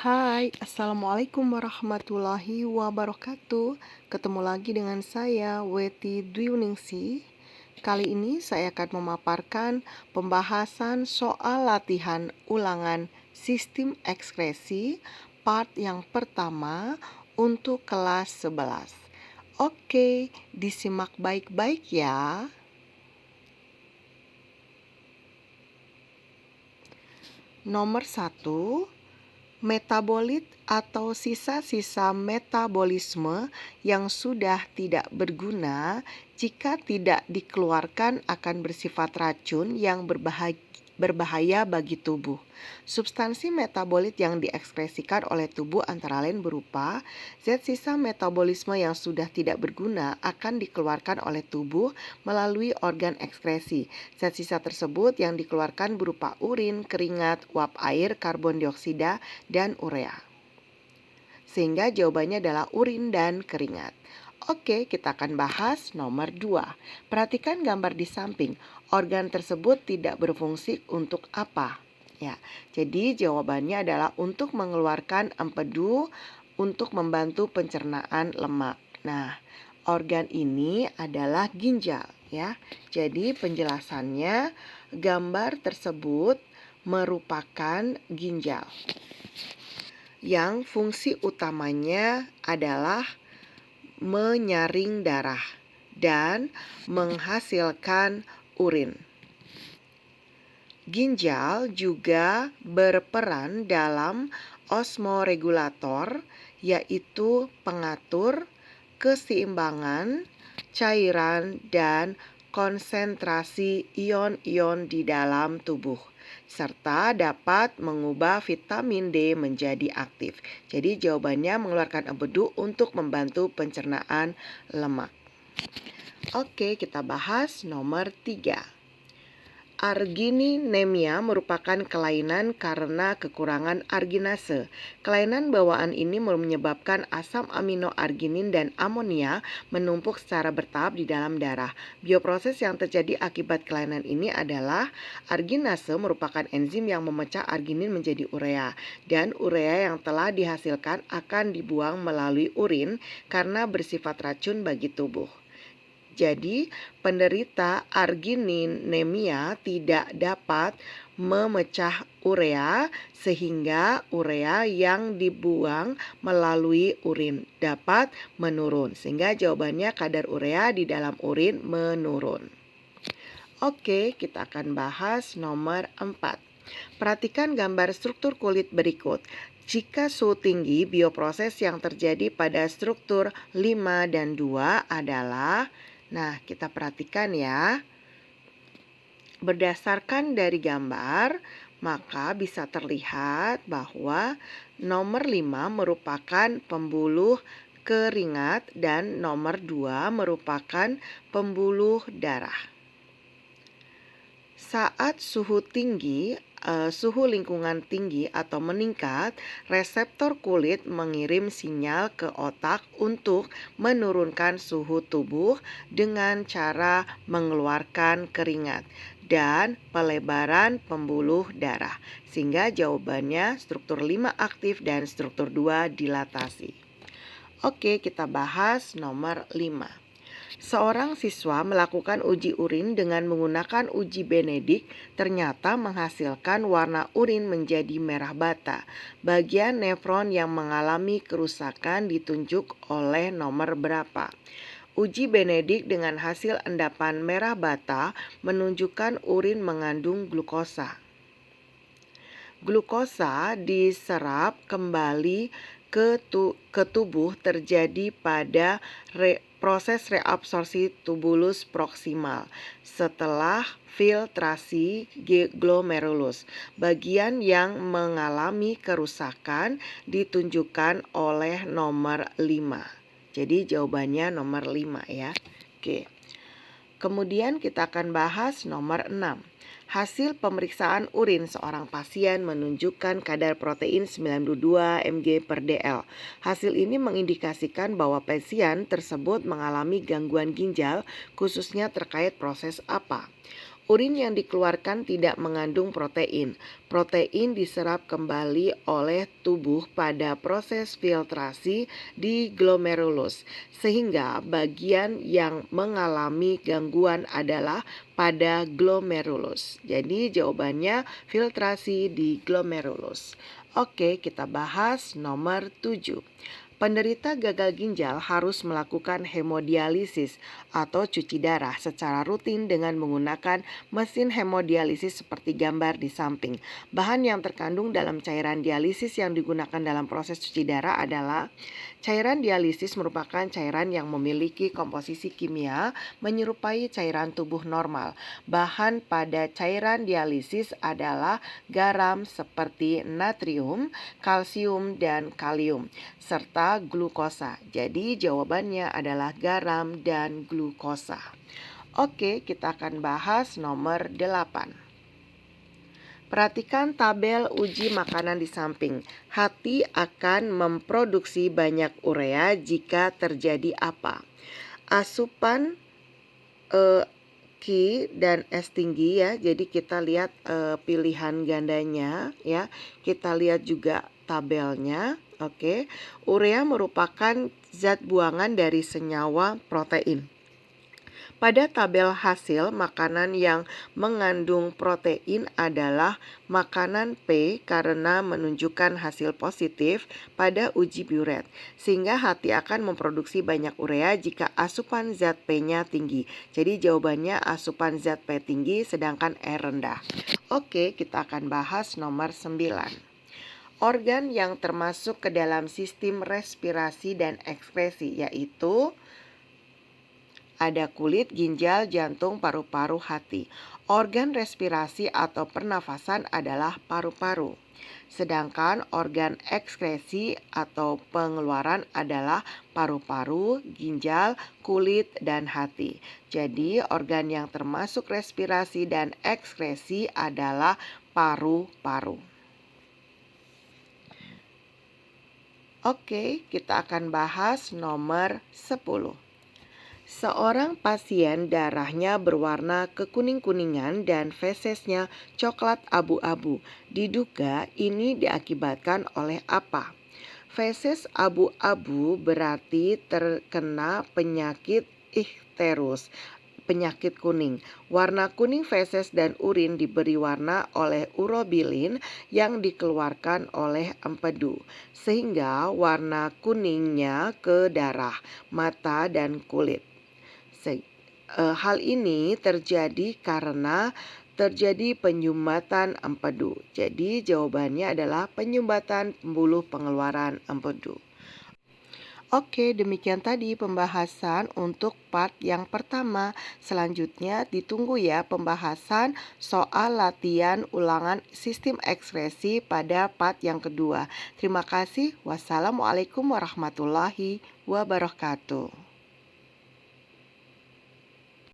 Hai, Assalamualaikum warahmatullahi wabarakatuh. Ketemu lagi dengan saya, Weti Dwiningsi. Kali ini saya akan memaparkan pembahasan soal latihan ulangan sistem ekspresi part yang pertama untuk kelas 11. Oke, disimak baik-baik ya. Nomor 1. Metabolit atau sisa-sisa metabolisme yang sudah tidak berguna jika tidak dikeluarkan akan bersifat racun yang berbahaya bagi tubuh. Substansi metabolit yang diekspresikan oleh tubuh antara lain berupa zat sisa metabolisme yang sudah tidak berguna akan dikeluarkan oleh tubuh melalui organ ekskresi. Zat sisa tersebut yang dikeluarkan berupa urin, keringat, uap air, karbon dioksida, dan urea. Sehingga jawabannya adalah urin dan keringat. Oke, kita akan bahas nomor 2. Perhatikan gambar di samping. Organ tersebut tidak berfungsi untuk apa? Ya, jadi jawabannya adalah untuk mengeluarkan empedu untuk membantu pencernaan lemak. Nah, organ ini adalah ginjal ya. Jadi penjelasannya gambar tersebut merupakan ginjal yang fungsi utamanya adalah menyaring darah dan menghasilkan urin. Ginjal juga berperan dalam osmoregulator, yaitu pengatur keseimbangan cairan dan konsentrasi ion-ion di dalam tubuh, serta dapat mengubah vitamin D menjadi aktif. Jadi jawabannya mengeluarkan empedu untuk membantu pencernaan lemak. Oke, kita bahas nomor 3. Argininemia merupakan kelainan karena kekurangan arginase. Kelainan bawaan ini menyebabkan asam amino arginin dan amonia menumpuk secara bertahap di dalam darah. Bioproses yang terjadi akibat kelainan ini adalah arginase merupakan enzim yang memecah arginin menjadi urea, dan urea yang telah dihasilkan akan dibuang melalui urin karena bersifat racun bagi tubuh. Jadi, penderita argininemia tidak dapat memecah urea sehingga urea yang dibuang melalui urin dapat menurun. Sehingga jawabannya kadar urea di dalam urin menurun. Oke, kita akan bahas nomor 4. Perhatikan gambar struktur kulit berikut. Jika suhu tinggi, bioproses yang terjadi pada struktur 5 dan 2 adalah, nah, kita perhatikan ya. Berdasarkan dari gambar, maka bisa terlihat bahwa nomor 5 merupakan pembuluh keringat dan nomor 2 merupakan pembuluh darah. Saat suhu lingkungan tinggi atau meningkat, reseptor kulit mengirim sinyal ke otak untuk menurunkan suhu tubuh dengan cara mengeluarkan keringat dan pelebaran pembuluh darah. Sehingga jawabannya struktur 5 aktif dan struktur 2 dilatasi. Oke, kita bahas nomor 5. Seorang siswa melakukan uji urin dengan menggunakan uji Benedict, ternyata menghasilkan warna urin menjadi merah bata. Bagian nefron yang mengalami kerusakan ditunjuk oleh nomor berapa? Uji Benedict dengan hasil endapan merah bata menunjukkan urin mengandung glukosa. Glukosa diserap kembali ke tubuh terjadi pada proses reabsorpsi tubulus proksimal setelah filtrasi glomerulus. Bagian yang mengalami kerusakan ditunjukkan oleh nomor 5. Jadi jawabannya nomor 5 ya. Oke. Kemudian kita akan bahas nomor 6. Hasil pemeriksaan urin seorang pasien menunjukkan kadar protein 92 mg per dl. Hasil ini mengindikasikan bahwa pasien tersebut mengalami gangguan ginjal, khususnya terkait proses apa? Urin yang dikeluarkan tidak mengandung protein. Protein diserap kembali oleh tubuh pada proses filtrasi di glomerulus, sehingga bagian yang mengalami gangguan adalah pada glomerulus. Jadi jawabannya filtrasi di glomerulus. Oke, kita bahas nomor 7. Penderita gagal ginjal harus melakukan hemodialisis atau cuci darah secara rutin dengan menggunakan mesin hemodialisis seperti gambar di samping. Bahan yang terkandung dalam cairan dialisis yang digunakan dalam proses cuci darah adalah cairan dialisis merupakan cairan yang memiliki komposisi kimia menyerupai cairan tubuh normal. Bahan pada cairan dialisis adalah garam seperti natrium, kalsium, dan kalium, serta glukosa. Jadi jawabannya adalah garam dan glukosa. Oke, kita akan bahas nomor 8. Perhatikan tabel uji makanan di samping. Hati akan memproduksi banyak urea jika terjadi apa? Asupan Q dan S tinggi ya. Jadi kita lihat pilihan gandanya ya. Kita lihat juga tabelnya. Oke. Urea merupakan zat buangan dari senyawa protein. Pada tabel hasil, makanan yang mengandung protein adalah makanan P karena menunjukkan hasil positif pada uji Biuret, sehingga hati akan memproduksi banyak urea jika asupan zat P-nya tinggi. Jadi jawabannya asupan zat P tinggi sedangkan E rendah. Oke, kita akan bahas nomor 9. Organ yang termasuk ke dalam sistem respirasi dan ekskresi yaitu ada kulit, ginjal, jantung, paru-paru, hati. Organ respirasi atau pernafasan adalah paru-paru. Sedangkan organ ekskresi atau pengeluaran adalah paru-paru, ginjal, kulit, dan hati. Jadi organ yang termasuk respirasi dan ekskresi adalah paru-paru. Oke, kita akan bahas nomor 10. Seorang pasien darahnya berwarna kekuning-kuningan dan fesesnya coklat abu-abu. Diduga ini diakibatkan oleh apa? Feses abu-abu berarti terkena penyakit ichthyosis, penyakit kuning. Warna kuning feses dan urin diberi warna oleh urobilin yang dikeluarkan oleh empedu, sehingga warna kuningnya ke darah, mata, dan kulit. Hal ini terjadi karena terjadi penyumbatan empedu. Jadi jawabannya adalah penyumbatan pembuluh pengeluaran empedu. Oke, demikian tadi pembahasan untuk part yang pertama. Selanjutnya ditunggu ya pembahasan soal latihan ulangan sistem ekskresi pada part yang kedua. Terima kasih. Wassalamualaikum warahmatullahi wabarakatuh.